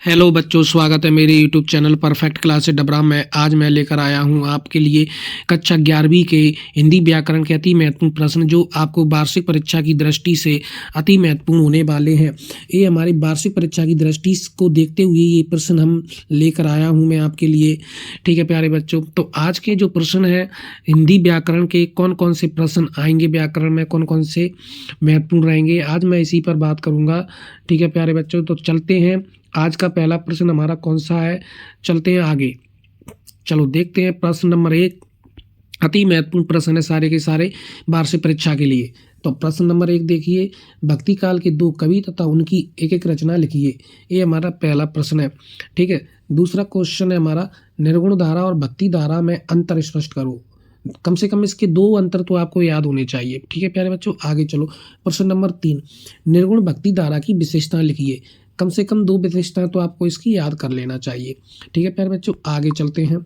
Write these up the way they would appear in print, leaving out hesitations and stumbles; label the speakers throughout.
Speaker 1: Hello बच्चों, स्वागत है मेरे YouTube channel perfect classes Dabra में। आज मैं लेकर आया हूं आपके लिए कक्षा 11वीं के हिंदी व्याकरण के अति महत्वपूर्ण प्रश्न, जो आपको वार्षिक परीक्षा की दृष्टि से अति महत्वपूर्ण होने वाले हैं। ये हमारी वार्षिक परीक्षा की दृष्टि को देखते हुए ये प्रश्न हम लेकर आया हूँ मैं आपके लिए। ठीक है प्यारे बच्चों, तो आज के जो प्रश्न है हिंदी व्याकरण के, कौन कौन से प्रश्न आएंगे व्याकरण में, कौन कौन से महत्वपूर्ण रहेंगे, आज मैं इसी पर बात करूँगा। ठीक है प्यारे बच्चों, तो चलते हैं। आज का पहला प्रश्न हमारा कौन सा है, चलते हैं आगे। चलो देखते हैं। प्रश्न नंबर 1 अति महत्वपूर्ण प्रश्न है सारे के सारे वार्षिक परीक्षा के लिए। तो प्रश्न नंबर 1 देखिए, भक्ति काल के 2 कवि तथा उनकी एक एक रचना लिखिए। ये हमारा पहला प्रश्न है। ठीक है। दूसरा क्वेश्चन है हमारा, निर्गुण धारा और भक्ति धारा में अंतर स्पष्ट करो। कम से कम इसके 2 अंतर तो आपको याद होने चाहिए। ठीक है प्यारे बच्चों, आगे चलो। प्रश्न नंबर 3, निर्गुण भक्ति धारा की विशेषताएं लिखिए। कम से कम 2 विशेषताएं तो आपको इसकी याद कर लेना चाहिए। ठीक है प्यारे बच्चों, आगे चलते हैं।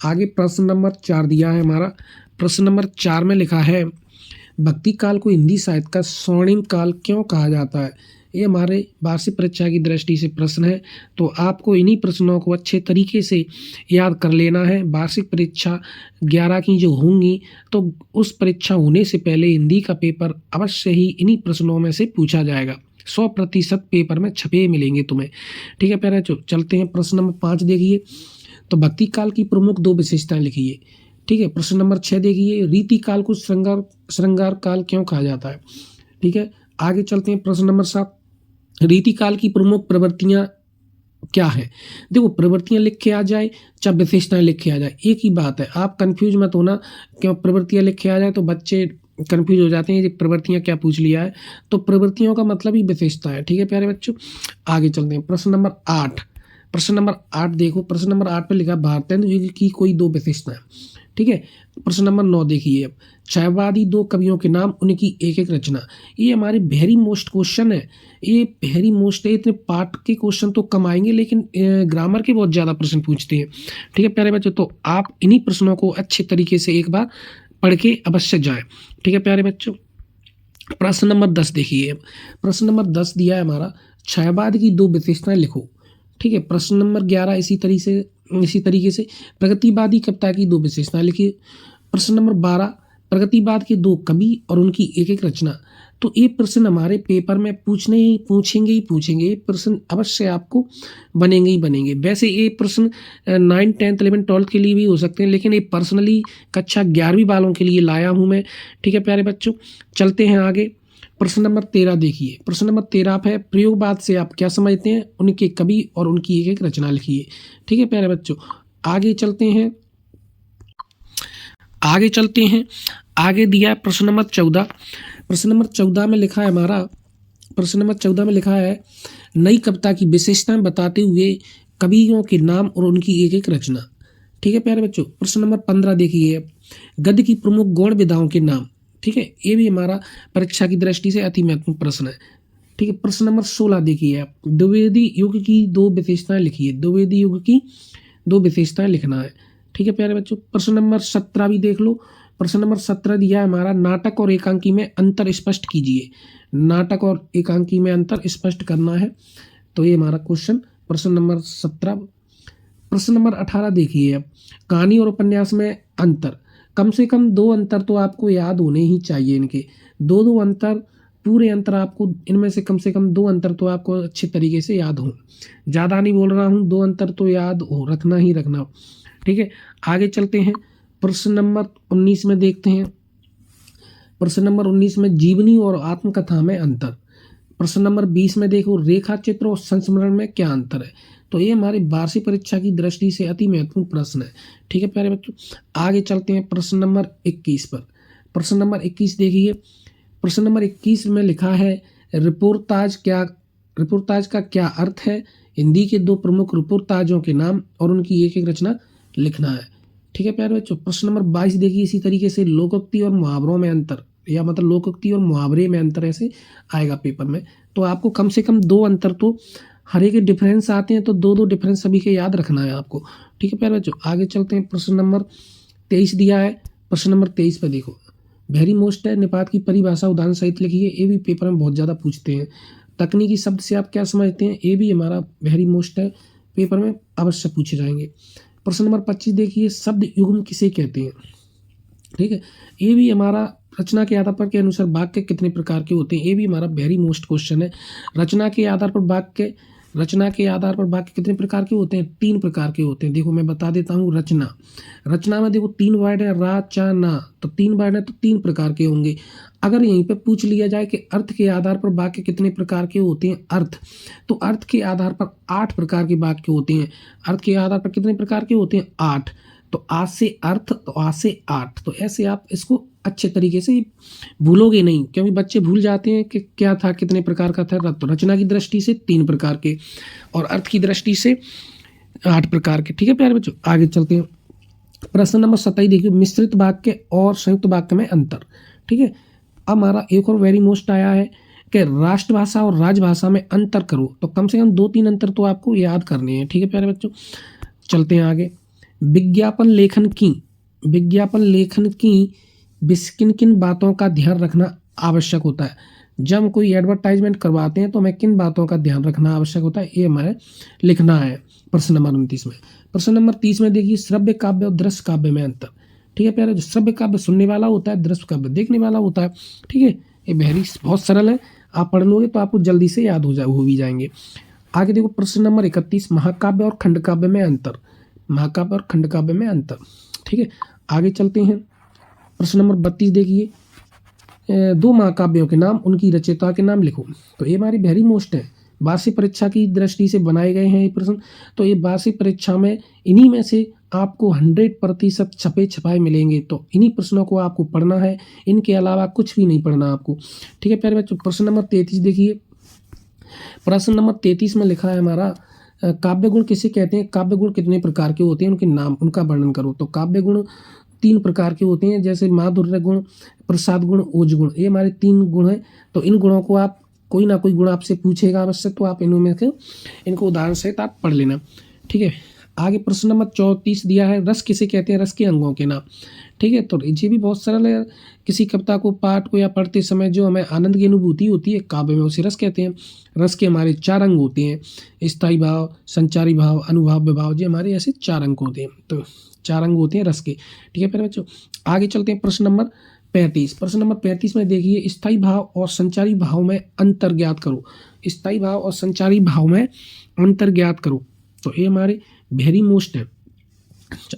Speaker 1: आगे प्रश्न नंबर 4 दिया है हमारा। प्रश्न नंबर 4 में लिखा है, भक्ति काल को हिंदी साहित्य का स्वर्णिम काल क्यों कहा जाता है। ये हमारे वार्षिक परीक्षा की दृष्टि से प्रश्न है, तो आपको इन्हीं प्रश्नों को अच्छे तरीके से याद कर लेना है। वार्षिक परीक्षा 11 की जो होंगी, तो उस परीक्षा होने से पहले हिंदी का पेपर अवश्य ही इन्हीं प्रश्नों में से पूछा जाएगा। 100% पेपर में छपे मिलेंगे तुम्हें। ठीक है प्यारे, चलते हैं। प्रश्न नंबर 5 देखिए, तो भक्ति काल की प्रमुख 2 विशेषताएं लिखिए। ठीक है। प्रश्न नंबर 6 देखिए, रीति काल को श्रृंगार काल क्यों कहा जाता है। ठीक है, आगे चलते हैं। प्रश्न नंबर 7, रीति काल की प्रमुख प्रवृत्तियां क्या है। देखो, प्रवृत्तियां लिख के आ जाए चाहे विशेषताएं लिख के आ जाए, एक ही बात है। आप कंफ्यूज मत होना, क्यों प्रवृत्तियां लिख के आ जाए तो बच्चे कंफ्यूज हो जाते हैं, ये प्रवृत्तियां क्या पूछ लिया है। तो प्रवृत्तियों का मतलब ही विशेषता है। ठीक है प्यारे बच्चों, आगे चलते हैं। प्रश्न नंबर 8, प्रश्न नंबर 8 देखो। प्रश्न नंबर 8 पे लिखा, भारतेंदु युग की कोई 2 विशेषताएं। ठीक है। प्रश्न नंबर 9 देखिए, छायावादी 2 कवियों के नाम, उनकी एक एक रचना। ये हमारे वेरी मोस्ट क्वेश्चन है, ये वेरी मोस्ट है। इतने पार्ट के क्वेश्चन तो कम आएंगे, लेकिन ग्रामर के बहुत ज़्यादा प्रश्न पूछते हैं। ठीक है प्यारे बच्चों, तो आप इन्हीं प्रश्नों को अच्छे तरीके से एक बार पढ़ के अवश्य जाएं। ठीक है प्यारे बच्चों, प्रश्न नंबर 10 देखिए। प्रश्न नंबर 10 दिया है हमारा, छायावाद की 2 विशेषताएं लिखो। ठीक है। प्रश्न नंबर 11 इसी तरीके से प्रगतिवादी कविता की 2 विशेषताएं लिखिए। प्रश्न नंबर 12, प्रगतिवाद के 2 कवि और उनकी एक एक रचना। तो ये प्रश्न हमारे पेपर में पूछेंगे ये प्रश्न अवश्य आपको बनेंगे ही बनेंगे। वैसे ये प्रश्न 9, 10, 11, 12 के लिए भी हो सकते हैं, लेकिन ये पर्सनली कक्षा 11वीं वालों के लिए लाया हूँ मैं। ठीक है प्यारे बच्चों, चलते हैं आगे। प्रश्न नंबर 13 देखिए। प्रश्न नंबर 13 है, प्रयोगवाद से आप क्या समझते हैं, उनके कवि और उनकी एक एक रचना लिखिए। ठीक है प्यारे बच्चों, आगे चलते हैं। आगे दिया है प्रश्न नंबर 14। प्रश्न नंबर 14 में लिखा है हमारा, प्रश्न नंबर 14 में लिखा है, नई कविता की विशेषताएं बताते हुए कवियों के नाम और उनकी एक एक रचना। ठीक है प्यारे बच्चों, प्रश्न नंबर 15 देखिए, गद्य की प्रमुख गौण विधाओं के नाम। ठीक है, ये भी हमारा परीक्षा की दृष्टि से अति महत्वपूर्ण प्रश्न है। ठीक है। प्रश्न नंबर 16 देखिए आप, द्विवेदी युग की 2 विशेषताएं लिखिए। द्विवेदी युग की 2 विशेषताएं लिखना है। ठीक है प्यारे बच्चों, प्रश्न नंबर 17 भी देख लो। प्रश्न नंबर 17 दिया है हमारा, नाटक और एकांकी में अंतर स्पष्ट कीजिए। नाटक और एकांकी में अंतर स्पष्ट करना है, तो ये हमारा क्वेश्चन प्रश्न नंबर 17। प्रश्न नंबर 18 देखिए अब, कहानी और उपन्यास में अंतर। कम से कम 2 अंतर तो आपको याद होने ही चाहिए। इनके 2 अंतर, पूरे अंतर आपको इनमें से कम 2 अंतर तो आपको अच्छे तरीके से याद हो। ज़्यादा नहीं बोल रहा हूँ, 2 अंतर तो याद हो, रखना। ठीक है, आगे चलते हैं। प्रश्न नंबर 19 में देखते हैं। प्रश्न नंबर 19 में जीवनी और आत्मकथा में अंतर। प्रश्न नंबर 20 में देखो, रेखा चित्र और संस्मरण में क्या अंतर है। तो ये हमारी वार्षिक परीक्षा की दृष्टि से अति महत्वपूर्ण प्रश्न है। ठीक है प्यारे बच्चों, आगे चलते हैं प्रश्न नंबर 21 पर। प्रश्न नंबर 21 देखिए। प्रश्न नंबर 21 में लिखा है, रिपोर्टाज का क्या अर्थ है। हिंदी के 2 प्रमुख रिपोर्टाजों के नाम और उनकी एक एक रचना लिखना है। ठीक है प्यारे बच्चों, प्रश्न नंबर 22 देखिए। इसी तरीके से लोकोक्ति और मुहावरों में अंतर, या मतलब लोकोक्ति और मुहावरे में अंतर ऐसे आएगा पेपर में। तो आपको कम से कम 2 अंतर तो, हर एक डिफरेंस आते हैं तो 2 डिफरेंस सभी के याद रखना है आपको। ठीक है प्यारे बच्चों, आगे चलते हैं। प्रश्न नंबर 23 दिया है। प्रश्न नंबर 23 पे देखो, वेरी मोस्ट है, निपात की परिभाषा उदाहरण सहित लिखिए। ये भी पेपर में बहुत ज़्यादा पूछते हैं। तकनीकी शब्द से आप क्या समझते हैं, ये भी हमारा वेरी मोस्ट है, पेपर में अवश्य पूछे जाएंगे। प्रश्न नंबर 25 देखिए, शब्द युग्म किसे कहते हैं। ठीक है, ये भी हमारा रचना के आधार पर के अनुसार वाक्य कितने प्रकार के होते हैं, ये भी हमारा वेरी मोस्ट क्वेश्चन है। रचना के आधार पर वाक्य कितने प्रकार के होते हैं, 3 प्रकार के होते हैं। देखो मैं बता देता हूँ। रचना में देखो 3 वर्ड है, रा चा ना, तो 3 वर्ड है तो 3 प्रकार के होंगे। अगर यहीं पे पूछ लिया जाए कि अर्थ के आधार पर वाक्य कितने प्रकार के होते हैं, तो अर्थ के आधार पर 8 प्रकार के वाक्य होते हैं। अर्थ के आधार पर कितने प्रकार के होते हैं, 8। तो आज से अर्थ, तो आज से 8, तो ऐसे आप इसको अच्छे तरीके से भूलोगे नहीं, क्योंकि बच्चे भूल जाते हैं कि क्या था, कितने प्रकार का था। तो रचना की दृष्टि से 3 प्रकार के और अर्थ की दृष्टि से 8 प्रकार के। ठीक है प्यारे बच्चों, आगे चलते हैं। प्रश्न नंबर 27 देखिए, मिश्रित वाक्य और संयुक्त वाक्य में अंतर। ठीक है, अब हमारा एक और वेरी मोस्ट आया है कि राष्ट्रभाषा और राजभाषा में अंतर करो। तो कम से कम 2-3 अंतर तो आपको याद करने हैं। ठीक है प्यारे बच्चों, चलते हैं आगे। विज्ञापन लेखन की किन किन बातों का ध्यान रखना आवश्यक होता है। जब हम कोई एडवर्टाइजमेंट करवाते हैं तो हमें किन बातों का ध्यान रखना आवश्यक होता है, ये हमें लिखना है प्रश्न नंबर 29 में। प्रश्न नंबर 30 में देखिए, श्रव्य काव्य और दृश्य काव्य में अंतर। ठीक है प्यारे, जो श्रव्य काव्य सुनने वाला होता है, दृश्य काव्य देखने वाला होता है। ठीक है, ये बहुत सरल है, आप पढ़ लोगे तो आपको जल्दी से याद हो भी जाएंगे। आगे देखो प्रश्न नंबर 31, महाकाव्य और खंड काव्य में अंतर। ठीक है, आगे चलते हैं। प्रश्न नंबर 32 देखिए, 2 महाकाव्यों के नाम, उनकी रचयिता के नाम लिखो। तो ये हमारी वेरी मोस्ट है, वार्षिक परीक्षा की दृष्टि से बनाए गए हैं ये प्रश्न। तो ये वार्षिक परीक्षा में इन्हीं में से आपको 100% छपे छपाए मिलेंगे। तो इन्हीं प्रश्नों को आपको पढ़ना है, इनके अलावा कुछ भी नहीं पढ़ना आपको। ठीक है प्यारे बच्चों, प्रश्न नंबर 33 देखिए। प्रश्न नंबर 33 में लिखा है हमारा, काव्य गुण किसे कहते हैं, काव्य गुण कितने प्रकार के होते हैं, उनके नाम, उनका वर्णन करो। तो काव्य गुण 3 प्रकार के होते हैं, जैसे माधुर्य गुण, प्रसाद गुण, ओज गुण। ये हमारे 3 गुण हैं। तो इन गुणों को आप, कोई ना कोई गुण आपसे पूछेगा अवश्य, तो आप इनमें से इनको उदाहरण सहित आप पढ़ लेना। ठीक है, आगे प्रश्न नंबर 34 दिया है, रस किसे कहते हैं, रस के अंगों के नाम। ठीक है, तो ये भी बहुत सरल है। किसी कविता को, पाठ को या पढ़ते समय जो हमें आनंद की अनुभूति होती है काव्य में, उसे रस कहते हैं। रस के हमारे 4 अंग होते हैं, स्थायी भाव, संचारी भाव, अनुभाव, विभाव। जो हमारे ऐसे 4 अंक होते हैं, तो 4 अंग होते हैं रस के। ठीक है प्यारे बच्चों, आगे चलते हैं। प्रश्न नंबर 35। प्रश्न नंबर 35 में देखिए, स्थायी भाव और संचारी भाव में अंतर ज्ञात करो। स्थायी भाव और संचारी भाव में अंतर ज्ञात करो। तो ये हमारे वेरी मोस्ट है।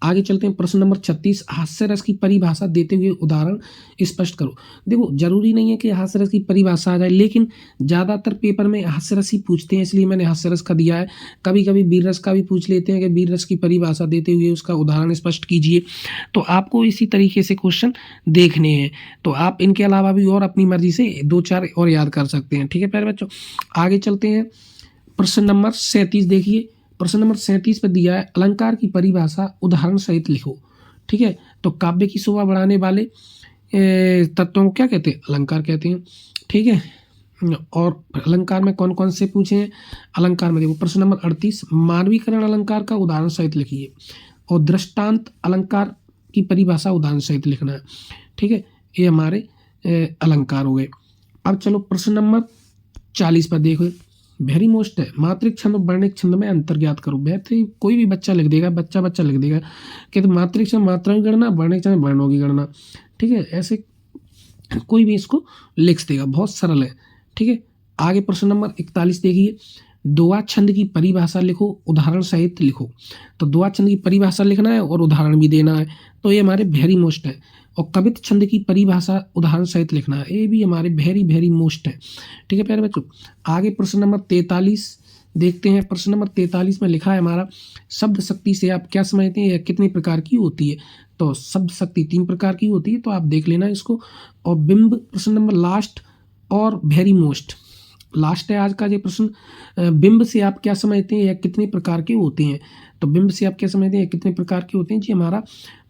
Speaker 1: आगे चलते हैं। प्रश्न नंबर 36, हास्य रस की परिभाषा देते हुए उदाहरण स्पष्ट करो। देखो जरूरी नहीं है कि हास्य रस की परिभाषा आ जाए, लेकिन ज़्यादातर पेपर में हास्य रस ही पूछते हैं, इसलिए मैंने हास्य रस का दिया है। कभी कभी वीर रस का भी पूछ लेते हैं कि वीर रस की परिभाषा देते हुए उसका उदाहरण स्पष्ट कीजिए। तो आपको इसी तरीके से क्वेश्चन देखने हैं। तो आप इनके अलावा भी और अपनी मर्जी से 2-4 और याद कर सकते हैं। ठीक है प्यारे बच्चों, आगे चलते हैं। प्रश्न नंबर 37 देखिए। प्रश्न नंबर 37 पर दिया है, अलंकार की परिभाषा उदाहरण सहित लिखो। ठीक है, तो काव्य की शोभा बढ़ाने वाले तत्वों को क्या कहते हैं, अलंकार कहते हैं। ठीक है, और अलंकार में कौन कौन से पूछे हैं। अलंकार में देखो प्रश्न नंबर 38, मानवीकरण अलंकार का उदाहरण सहित लिखिए, और दृष्टांत अलंकार की परिभाषा उदाहरण सहित लिखना है। ठीक है, ये हमारे अलंकार हो गए। अब चलो प्रश्न नंबर 40 पर देखो, वेरी मोस्ट है, मात्रिक छंद और वर्णिक छंद में अंतर ज्ञात करो। बेहतरीन, कोई भी बच्चा लिख देगा, बच्चा लिख देगा कि तो मात्रिक छंद मात्राओं की गणना, वर्णिक छंद वर्णों की गणना। ठीक है, ऐसे कोई भी इसको लिख देगा, बहुत सरल है। ठीक है, आगे प्रश्न नंबर 41 देखिए, दोहा छंद की परिभाषा लिखो, उदाहरण सहित लिखो। तो दोहा छंद की परिभाषा लिखना है और उदाहरण भी देना है। तो ये हमारे वेरी मोस्ट है। और कवित छंद की परिभाषा उदाहरण सहित लिखना है, ये भी हमारे वेरी मोस्ट है। ठीक है प्यारे बच्चों, आगे प्रश्न नंबर 43 देखते हैं। प्रश्न नंबर 43 में लिखा है हमारा, शब्द शक्ति से आप क्या समझते हैं, या कितने प्रकार की होती है। तो शब्द शक्ति 3 प्रकार की होती है, तो आप देख लेना इसको। और बिंब प्रश्न नंबर लास्ट और वेरी मोस्ट लास्ट है आज का ये प्रश्न, बिंब से आप क्या समझते हैं, या कितने प्रकार के होते हैं। तो बिंब से आप क्या समझते हैं, कितने प्रकार के होते हैं, जी हमारा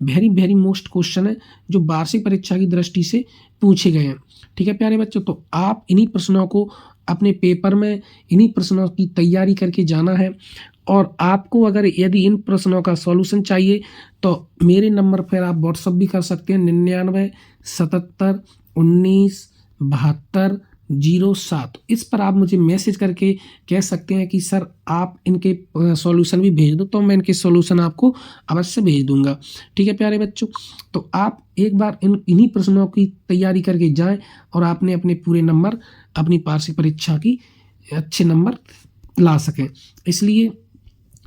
Speaker 1: वेरी मोस्ट क्वेश्चन है, जो वार्षिक परीक्षा की दृष्टि से पूछे गए हैं। ठीक है प्यारे बच्चों, तो आप इन्हीं प्रश्नों को अपने पेपर में, इन्हीं प्रश्नों की तैयारी करके जाना है। और आपको अगर यदि इन प्रश्नों का सॉल्यूशन चाहिए तो मेरे नंबर पर आप व्हाट्सअप भी कर सकते हैं, 99 77 19 72 07 इस पर आप मुझे मैसेज करके कह सकते हैं कि सर आप इनके सॉल्यूशन भी भेज दो, तो मैं इनके सॉल्यूशन आपको अवश्य भेज दूंगा। ठीक है प्यारे बच्चों, तो आप एक बार इन्हीं प्रश्नों की तैयारी करके जाएं और आपने अपने पूरे नंबर अपनी वार्षिक परीक्षा की अच्छे नंबर ला सकें। इसलिए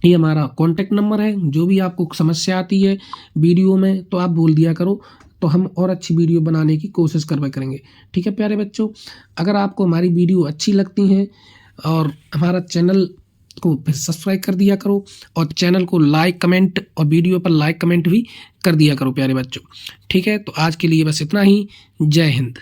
Speaker 1: ये हमारा कॉन्टैक्ट नंबर है। जो भी आपको समस्या आती है वीडियो में तो आप बोल दिया करो, तो हम और अच्छी वीडियो बनाने की कोशिश करवा करेंगे। ठीक है प्यारे बच्चों, अगर आपको हमारी वीडियो अच्छी लगती हैं और हमारा चैनल को फिर सब्सक्राइब कर दिया करो और चैनल को लाइक कमेंट और वीडियो पर लाइक कमेंट भी कर दिया करो प्यारे बच्चों। ठीक है, तो आज के लिए बस इतना ही। जय हिंद।